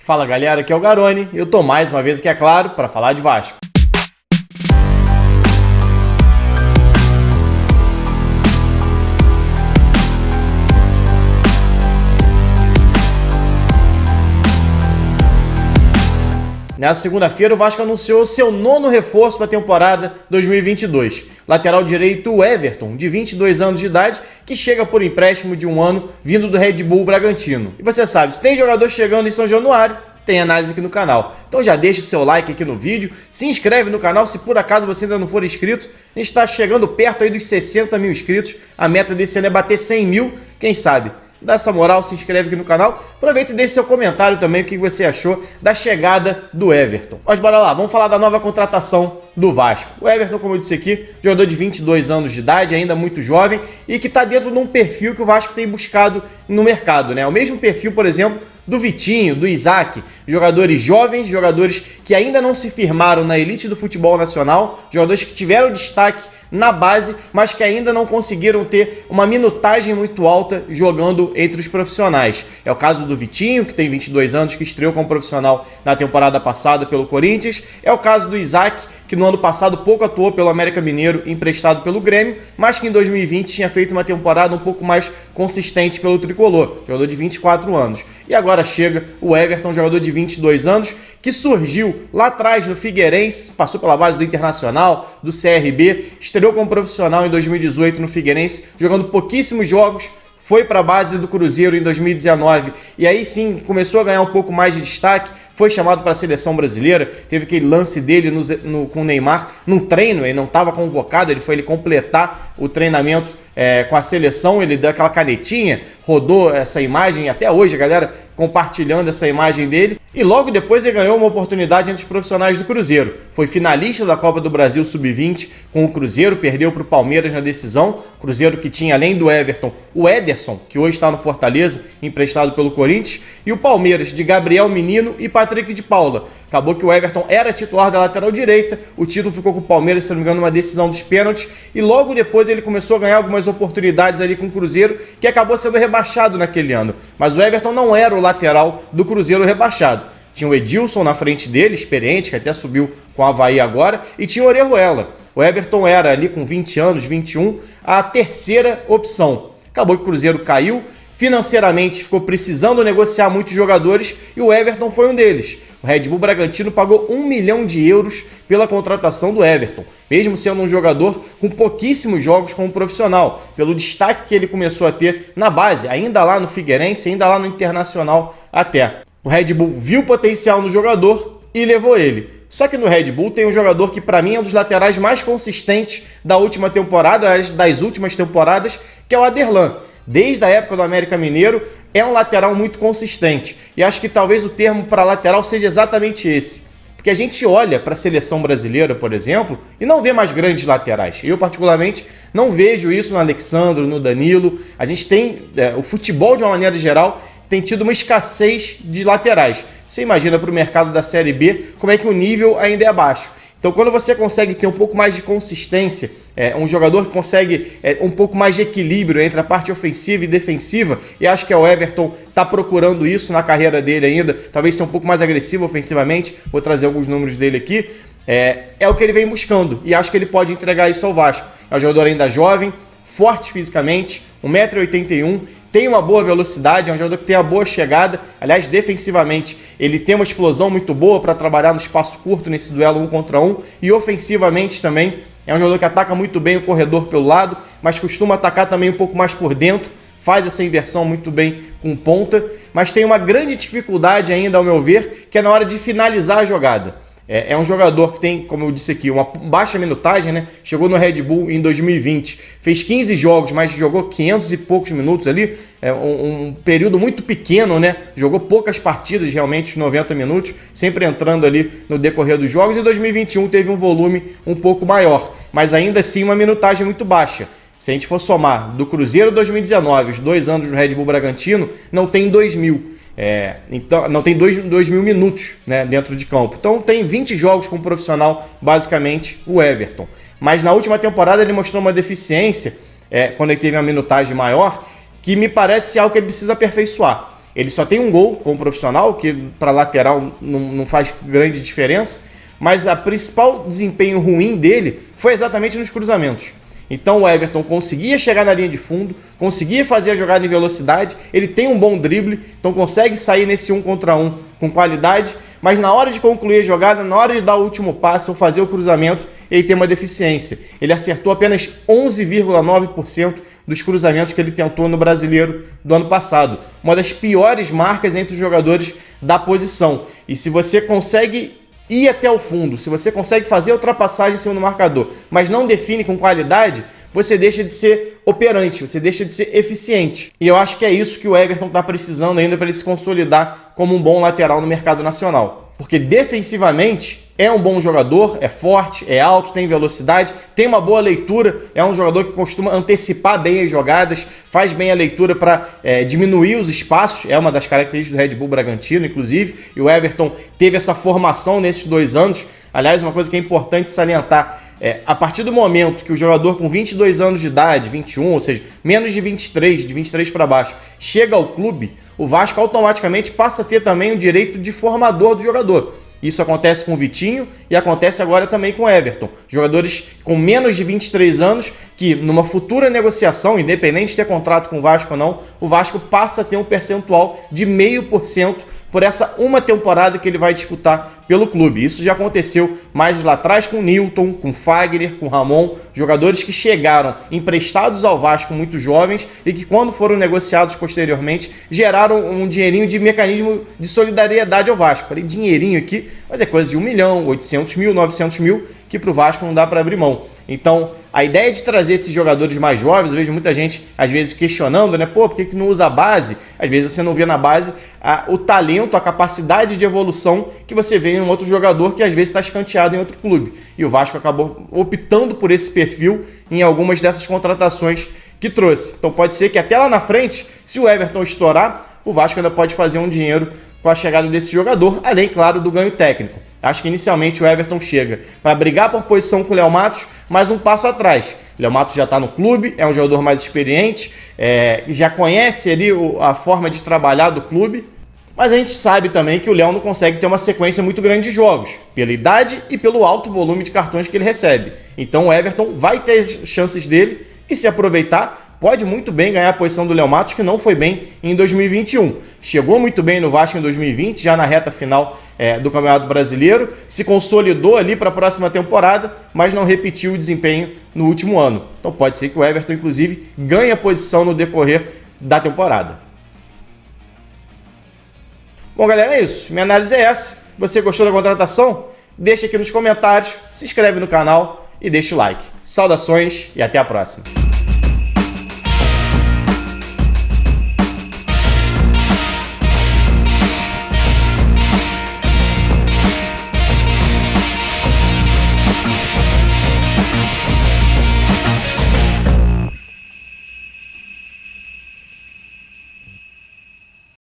Fala galera, aqui é o Garoni e eu tô mais uma vez aqui, é claro, para falar de Vasco. Nessa segunda-feira, o Vasco anunciou seu nono reforço para a temporada 2022. Lateral direito, o Everton, de 22 anos de idade, que chega por empréstimo de um ano vindo do Red Bull Bragantino. E você sabe, se tem jogador chegando em São Januário, tem análise aqui no canal. Então já deixa o seu like aqui no vídeo, se inscreve no canal se por acaso você ainda não for inscrito. A gente está chegando perto aí dos 60 mil inscritos, a meta desse ano é bater 100 mil, quem sabe? Dá essa moral, se inscreve aqui no canal. Aproveita e deixe seu comentário também o que você achou da chegada do Everton. Mas bora lá, vamos falar da nova contratação do Vasco. O Everton, como eu disse aqui, jogador de 22 anos de idade, ainda muito jovem e que está dentro de um perfil que o Vasco tem buscado no mercado, né? O mesmo perfil, por exemplo, do Vitinho, do Isaac, jogadores jovens, jogadores que ainda não se firmaram na elite do futebol nacional, jogadores que tiveram destaque na base, mas que ainda não conseguiram ter uma minutagem muito alta jogando entre os profissionais. É o caso do Vitinho, que tem 22 anos, que estreou como profissional na temporada passada pelo Corinthians. É o caso do Isaac, que no ano passado pouco atuou pelo América Mineiro, emprestado pelo Grêmio, mas que em 2020 tinha feito uma temporada um pouco mais consistente pelo Tricolor, jogador de 24 anos. E agora chega o Everton, jogador de 22 anos, que surgiu lá atrás no Figueirense, passou pela base do Internacional, do CRB, estreou como profissional em 2018 no Figueirense, jogando pouquíssimos jogos, foi para a base do Cruzeiro em 2019 e aí sim começou a ganhar um pouco mais de destaque, foi chamado para a seleção brasileira, teve aquele lance dele com o Neymar num treino, ele não estava convocado, ele foi completar o treinamento com a seleção, ele deu aquela canetinha, rodou essa imagem, até hoje a galera compartilhando essa imagem dele, e logo depois ele ganhou uma oportunidade entre os profissionais do Cruzeiro. Foi finalista da Copa do Brasil Sub-20 com o Cruzeiro, perdeu para o Palmeiras na decisão, Cruzeiro que tinha além do Everton, o Ederson, que hoje está no Fortaleza, emprestado pelo Corinthians, e o Palmeiras de Gabriel Menino e Patrick de Paula. Acabou que o Everton era titular da lateral direita, o título ficou com o Palmeiras, se não me engano, numa decisão dos pênaltis, e logo depois ele começou a ganhar algumas oportunidades ali com o Cruzeiro, que acabou sendo rebaixado naquele ano. Mas o Everton não era o lateral do Cruzeiro rebaixado. Tinha o Edilson na frente dele, experiente, que até subiu com o Avaí agora, e tinha o Orejuela. O Everton era ali com 20 anos, 21, a terceira opção. Acabou que o Cruzeiro caiu, financeiramente ficou precisando negociar muitos jogadores e o Everton foi um deles. O Red Bull Bragantino pagou 1 milhão de euros pela contratação do Everton, mesmo sendo um jogador com pouquíssimos jogos como profissional, pelo destaque que ele começou a ter na base, ainda lá no Figueirense, ainda lá no Internacional até. O Red Bull viu potencial no jogador e levou ele. Só que no Red Bull tem um jogador que para mim é um dos laterais mais consistentes da última temporada, das últimas temporadas, que é o Aderlan. Desde a época do América Mineiro, é um lateral muito consistente. E acho que talvez o termo para lateral seja exatamente esse. Porque a gente olha para a seleção brasileira, por exemplo, e não vê mais grandes laterais. Eu, particularmente, não vejo isso no Alexandro, no Danilo. A gente tem, o futebol, de uma maneira geral, tem tido uma escassez de laterais. Você imagina para o mercado da Série B como é que o nível ainda é baixo. Então, quando você consegue ter um pouco mais de consistência, um jogador que consegue um pouco mais de equilíbrio entre a parte ofensiva e defensiva, e acho que o Everton está procurando isso na carreira dele ainda, talvez ser um pouco mais agressivo ofensivamente, vou trazer alguns números dele aqui, é o que ele vem buscando, e acho que ele pode entregar isso ao Vasco. É um jogador ainda jovem, forte fisicamente, 1,81 m, tem uma boa velocidade, é um jogador que tem uma boa chegada. Aliás, defensivamente, ele tem uma explosão muito boa para trabalhar no espaço curto nesse duelo 1 contra 1. E ofensivamente também, é um jogador que ataca muito bem o corredor pelo lado, mas costuma atacar também um pouco mais por dentro. Faz essa inversão muito bem com ponta, mas tem uma grande dificuldade ainda, ao meu ver, que é na hora de finalizar a jogada. É um jogador que tem, como eu disse aqui, uma baixa minutagem, né? Chegou no Red Bull em 2020, fez 15 jogos, mas jogou 500 e poucos minutos ali, um período muito pequeno, né? Jogou poucas partidas, realmente, os 90 minutos, sempre entrando ali no decorrer dos jogos. Em 2021 teve um volume um pouco maior, mas ainda assim uma minutagem muito baixa. Se a gente for somar do Cruzeiro 2019, os 2 anos do Red Bull Bragantino, não tem 2.000. Então, não tem 2.000 minutos, né, dentro de campo. Então tem 20 jogos como profissional, basicamente, o Everton. Mas na última temporada ele mostrou uma deficiência, quando ele teve uma minutagem maior, que me parece algo que ele precisa aperfeiçoar. Ele só tem um gol como profissional, que para lateral não faz grande diferença, mas a principal desempenho ruim dele foi exatamente nos cruzamentos. Então o Everton conseguia chegar na linha de fundo, conseguia fazer a jogada em velocidade, ele tem um bom drible, então consegue sair nesse 1 contra 1 com qualidade, mas na hora de concluir a jogada, na hora de dar o último passe ou fazer o cruzamento, ele tem uma deficiência. Ele acertou apenas 11,9% dos cruzamentos que ele tentou no Brasileiro do ano passado. Uma das piores marcas entre os jogadores da posição. E se você consegue ir até o fundo, se você consegue fazer a ultrapassagem em cima do marcador, mas não define com qualidade, você deixa de ser operante, você deixa de ser eficiente. E eu acho que é isso que o Everton está precisando ainda para ele se consolidar como um bom lateral no mercado nacional. Porque defensivamente é um bom jogador, é forte, é alto, tem velocidade, tem uma boa leitura, é um jogador que costuma antecipar bem as jogadas, faz bem a leitura para diminuir os espaços, é uma das características do Red Bull Bragantino, inclusive, e o Everton teve essa formação nesses 2 anos. Aliás, uma coisa que é importante salientar, a partir do momento que o jogador com 22 anos de idade, 21, ou seja, menos de 23, de 23 para baixo, chega ao clube, o Vasco automaticamente passa a ter também o direito de formador do jogador. Isso acontece com o Vitinho e acontece agora também com o Everton. Jogadores com menos de 23 anos que, numa futura negociação, independente de ter contrato com o Vasco ou não, o Vasco passa a ter um percentual de 0,5% por essa uma temporada que ele vai disputar pelo clube. Isso já aconteceu mais lá atrás com o Newton, com o Fagner, com o Ramon, jogadores que chegaram emprestados ao Vasco muito jovens e que, quando foram negociados posteriormente, geraram um dinheirinho de mecanismo de solidariedade ao Vasco. Falei dinheirinho aqui, mas é coisa de 1 milhão, 800 mil, 900 mil, que para o Vasco não dá para abrir mão. Então, a ideia de trazer esses jogadores mais jovens, eu vejo muita gente, às vezes, questionando, né? Pô, por que não usa a base? Às vezes você não vê na base o talento, a capacidade de evolução que você vê em um outro jogador que, às vezes, está escanteado em outro clube. E o Vasco acabou optando por esse perfil em algumas dessas contratações que trouxe. Então, pode ser que até lá na frente, se o Everton estourar, o Vasco ainda pode fazer um dinheiro com a chegada desse jogador, além, claro, do ganho técnico. Acho que inicialmente o Everton chega para brigar por posição com o Léo Matos, mas um passo atrás. O Léo Matos já está no clube, é um jogador mais experiente, já conhece ali a forma de trabalhar do clube, mas a gente sabe também que o Léo não consegue ter uma sequência muito grande de jogos, pela idade e pelo alto volume de cartões que ele recebe. Então o Everton vai ter as chances dele e, se aproveitar, pode muito bem ganhar a posição do Léo Matos, que não foi bem em 2021. Chegou muito bem no Vasco em 2020, já na reta final do Campeonato Brasileiro, se consolidou ali para a próxima temporada, mas não repetiu o desempenho no último ano. Então pode ser que o Everton, inclusive, ganhe a posição no decorrer da temporada. Bom, galera, é isso. Minha análise é essa. Se você gostou da contratação, deixa aqui nos comentários, se inscreve no canal e deixa o like. Saudações e até a próxima.